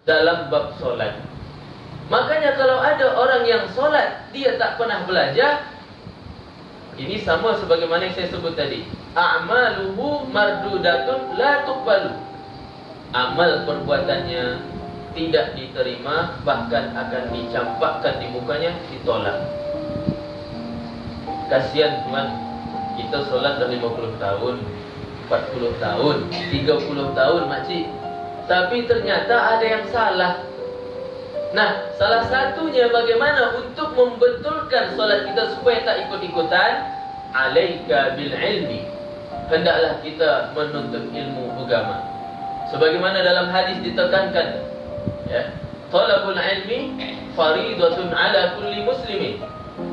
dalam bab solat. Makanya kalau ada orang yang solat dia tak pernah belajar, ini sama sebagaimana yang saya sebut tadi, a'maluhu mardudatun la tuqbalu. Amal perbuatannya tidak diterima, bahkan akan dicampakkan di mukanya, ditolak. Kasihan teman, kita solat dah 50 tahun, 40 tahun, 30 tahun makcik, tapi ternyata ada yang salah. Nah, salah satunya bagaimana untuk membetulkan solat kita supaya tak ikut-ikutan, alaika bil ilmi. Hendaklah kita menuntut ilmu agama. Sebagaimana dalam hadis ditekankan, ya, talabul ilmi faridatun ala kulli muslimin.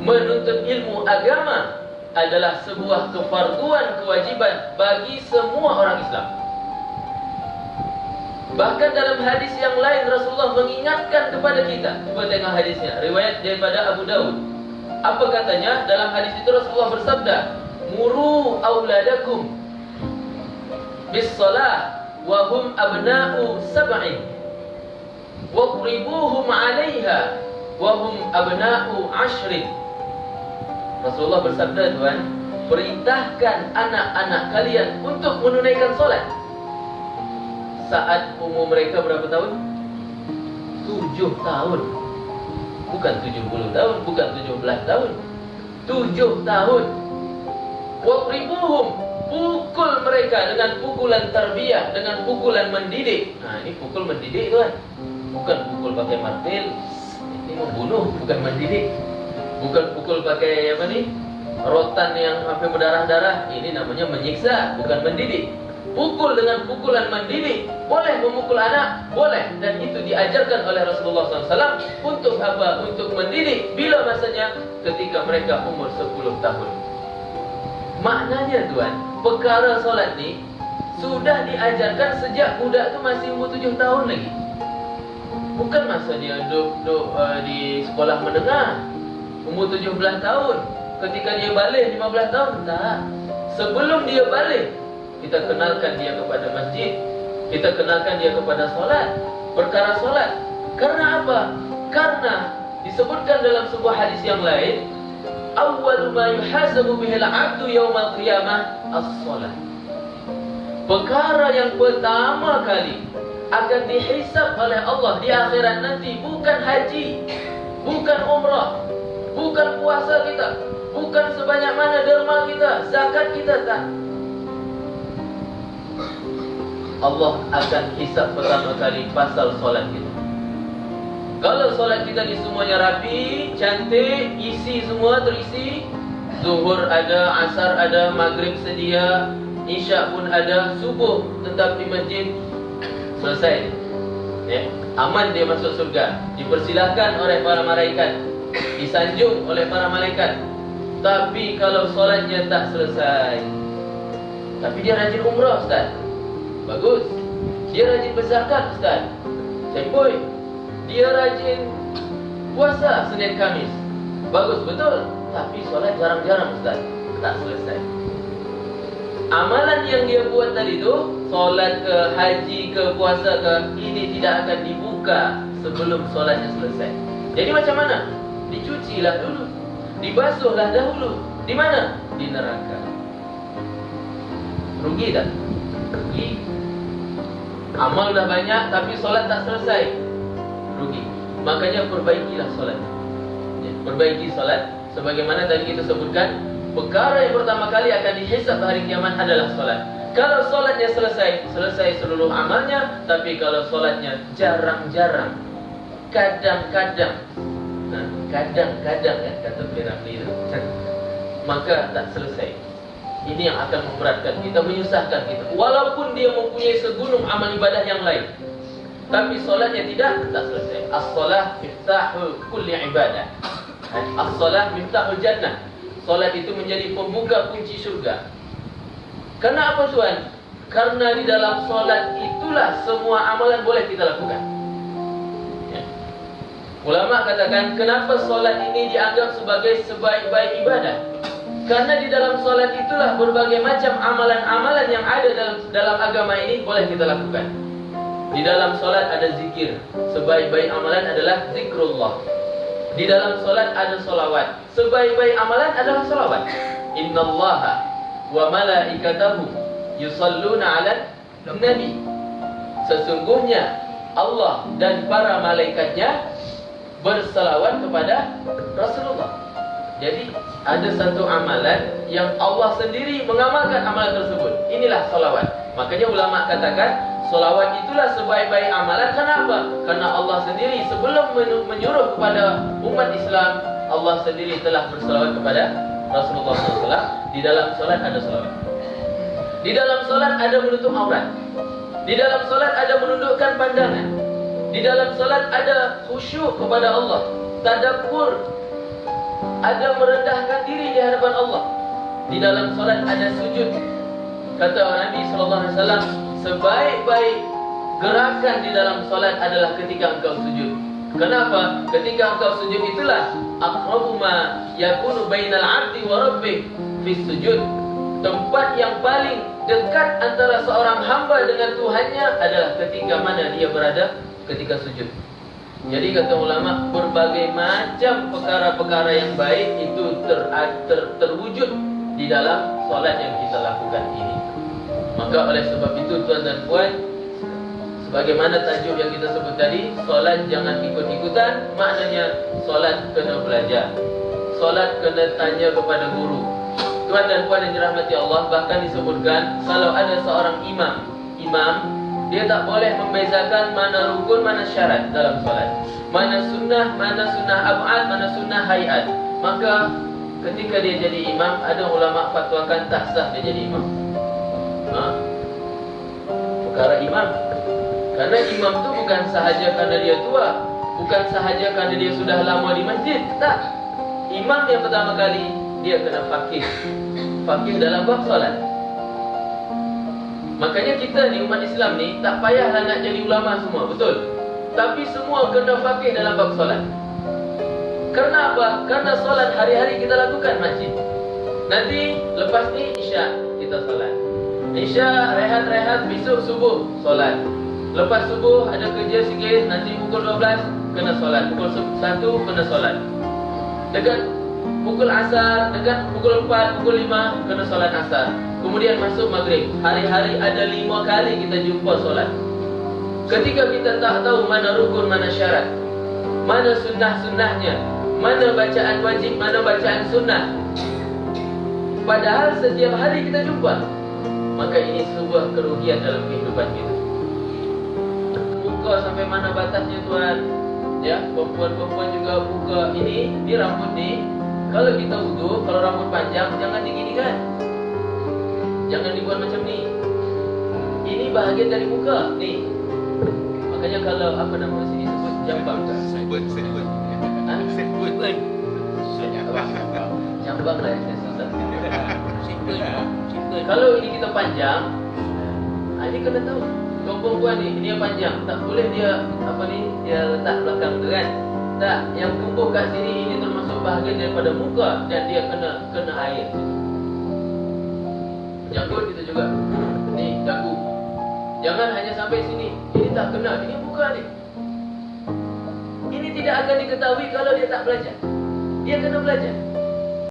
Menuntut ilmu agama adalah sebuah kefarduan, kewajiban bagi semua orang Islam. Bahkan dalam hadis yang lain Rasulullah mengingatkan kepada kita. Cuba tengok hadisnya, riwayat daripada Abu Daud. Apa katanya? Dalam hadis itu Rasulullah bersabda, muru auladakum bis salah wa hum abna'u sab'in waqribuhum 'alaiha wa hum abna'u 'ashrin. Rasulullah bersabda, tuan, perintahkan anak-anak kalian untuk menunaikan solat saat umur mereka berapa tahun? 7 tahun. Bukan 70 tahun, bukan 17 tahun. 7 tahun. Waqribuhum, pukul mereka dengan pukulan tarbiyah, dengan pukulan mendidik. Nah, ini pukul mendidik, tuan. Bukan pukul pakai martil. Ini membunuh, bukan mendidik. Bukan pukul pakai apa nih? Rotan yang sampai berdarah-darah. Ini namanya menyiksa, bukan mendidik. Pukul dengan pukulan mendidik. Boleh memukul anak? Boleh. Dan itu diajarkan oleh Rasulullah SAW. Untuk apa? Untuk mendidik. Bila masanya? Ketika mereka umur 10 tahun. Maknanya, tuan, perkara solat ni sudah diajarkan sejak budak tu masih umur 7 tahun lagi. Bukan masa dia duduk di sekolah menengah umur 17 tahun. Ketika dia balik 15 tahun. Tak. Sebelum dia balik, kita kenalkan dia kepada masjid, kita kenalkan dia kepada solat, perkara solat. Karena apa? Karena disebutkan dalam sebuah hadis yang lain, awwalu ma yuhasabu bihil 'abdu yaumal qiyamah as-salat. Perkara yang pertama kali akan dihisab oleh Allah di akhirat nanti bukan haji, bukan umrah, bukan puasa kita, bukan sebanyak mana derma kita, zakat kita, tak. Allah akan hisab pertama kali pasal solat kita. Kalau solat kita ni semuanya rapi, cantik, isi semua terisi, zuhur ada, asar ada, maghrib sedia, isyak pun ada, subuh tetap di masjid, selesai. Ya, aman dia masuk surga, dipersilahkan oleh para malaikat, disanjung oleh para malaikat. Tapi kalau solatnya tak selesai, tapi dia rajin umrah, Ustaz, bagus. Dia rajin berzakat, Ustaz, sempoi. Dia rajin puasa Senin Kamis, bagus, betul. Tapi solat jarang-jarang, Ustaz, tak selesai. Amalan yang dia buat tadi tu, solat ke, haji ke, puasa ke, ini tidak akan dibuka sebelum solatnya selesai. Jadi macam mana? Dicucilah dulu, dibasuhlah dahulu. Di mana? Di neraka. Rugi tak? Rugi. Amal dah banyak tapi solat tak selesai, rugi. Makanya perbaikilah solat. Ya, perbaiki solat. Sebagaimana tadi kita sebutkan, perkara yang pertama kali akan dihisab hari kiamat adalah solat. Kalau solatnya selesai, selesai seluruh amalnya. Tapi kalau solatnya jarang-jarang, kadang-kadang, nah, kadang-kadang ya, kata Piramli itu, maka tak selesai. Ini yang akan memberatkan kita, menyusahkan kita. Walaupun dia mempunyai segunung amal ibadah yang lain, tapi solatnya tidak, tak selesai. As-salah miftahul kulli ibadah. As-salah miftahul jannah. Solat itu menjadi pembuka kunci surga. Karena apa, tuan? Karena di dalam solat itulah semua amalan boleh kita lakukan. Ya. Ulama katakan, kenapa solat ini dianggap sebagai sebaik-baik ibadah? Karena di dalam solat itulah berbagai macam amalan-amalan yang ada dalam agama ini boleh kita lakukan. Di dalam solat ada zikir. Sebaik-baik amalan adalah zikrullah. Di dalam solat ada solawat. Sebaik-baik amalan adalah solawat. Innallaha wa malaikatahu yusalluna ala nabi. Sesungguhnya Allah dan para malaikatnya berselawat kepada Rasulullah. Jadi ada satu amalan yang Allah sendiri mengamalkan amalan tersebut. Inilah solawat. Makanya ulama katakan solawat itulah sebaik-baik amalan. Kenapa? Karena Allah sendiri sebelum menyuruh kepada umat Islam, Allah sendiri telah berselawat kepada Rasulullah SAW. Di dalam solat ada solawat. Di dalam solat ada menutup aurat. Di dalam solat ada menundukkan pandangan. Di dalam solat ada khusyuk kepada Allah, tadabbur, ada merendahkan diri di hadapan Allah. Di dalam solat ada sujud. Kata Nabi SAW, sebaik-baik gerakan di dalam solat adalah ketika engkau sujud. Kenapa? Ketika engkau sujud itulah aqrabu ma yakunu bainal 'abdi wa rabbih fi sujud. Tempat yang paling dekat antara seorang hamba dengan Tuhannya adalah ketika mana dia berada ketika sujud. Jadi kata ulama, berbagai macam perkara-perkara yang baik itu terwujud di dalam solat yang kita lakukan ini. Maka oleh sebab itu tuan dan puan, sebagaimana tajuk yang kita sebut tadi, solat jangan ikut-ikutan. Maknanya solat kena belajar, solat kena tanya kepada guru. Tuan dan puan yang dirahmati Allah, bahkan disebutkan kalau ada seorang imam, dia tak boleh membezakan mana rukun, mana syarat dalam solat, mana sunnah ab'ad, mana sunnah hayat. Maka ketika dia jadi imam, ada ulama fatwakan tak sah dia jadi imam. Perkara imam, karena imam tu bukan sahaja karena dia tua, bukan sahaja karena dia sudah lama di masjid. Tak, imam yang pertama kali dia kena faqih dalam bab solat. Makanya kita ni umat Islam ni tak payahlah nak jadi ulama semua, betul? Tapi semua kena faqih dalam bab solat. Karena apa? Karena solat hari-hari kita lakukan masjid. Nanti lepas ni Isya kita solat. Isya rehat-rehat, besok subuh solat. Lepas subuh ada kerja sikit, nanti pukul 12 kena solat, pukul 1 kena solat. Dekat pukul asar, dekat pukul 4, pukul 5 kena solat asar. Kemudian masuk maghrib. Hari-hari ada 5 kali kita jumpa solat. Ketika kita tak tahu mana rukun, mana syarat, mana sunnah-sunnahnya, mana bacaan wajib, mana bacaan sunnah, padahal setiap hari kita jumpa, maka ini sebuah kerugian dalam kehidupan kita. Buka sampai mana batasnya tuan? Ya, perempuan-perempuan juga buka ini, di rambut ni. Kalau kita wudu, kalau rambut panjang jangan diginikan. Jangan dibuat macam ni. Ini bahagian dari muka ni. Makanya kalau apa nama sini sebut jambang. Sebut. Jambang lah yang susah. Simple. Kalau ini kita panjang, ini kena tahu. Kau perempuan ni, ini yang panjang, tak boleh dia dia letak belakang tu kan. Tak, yang tumbuh kat sini ini termasuk bahagian daripada muka dan dia kena air. Janggut kita juga. Ni dagu. Jangan hanya sampai sini. Ini tak kena, ini muka ni. Ini tidak akan diketahui kalau dia tak belajar. Dia kena belajar.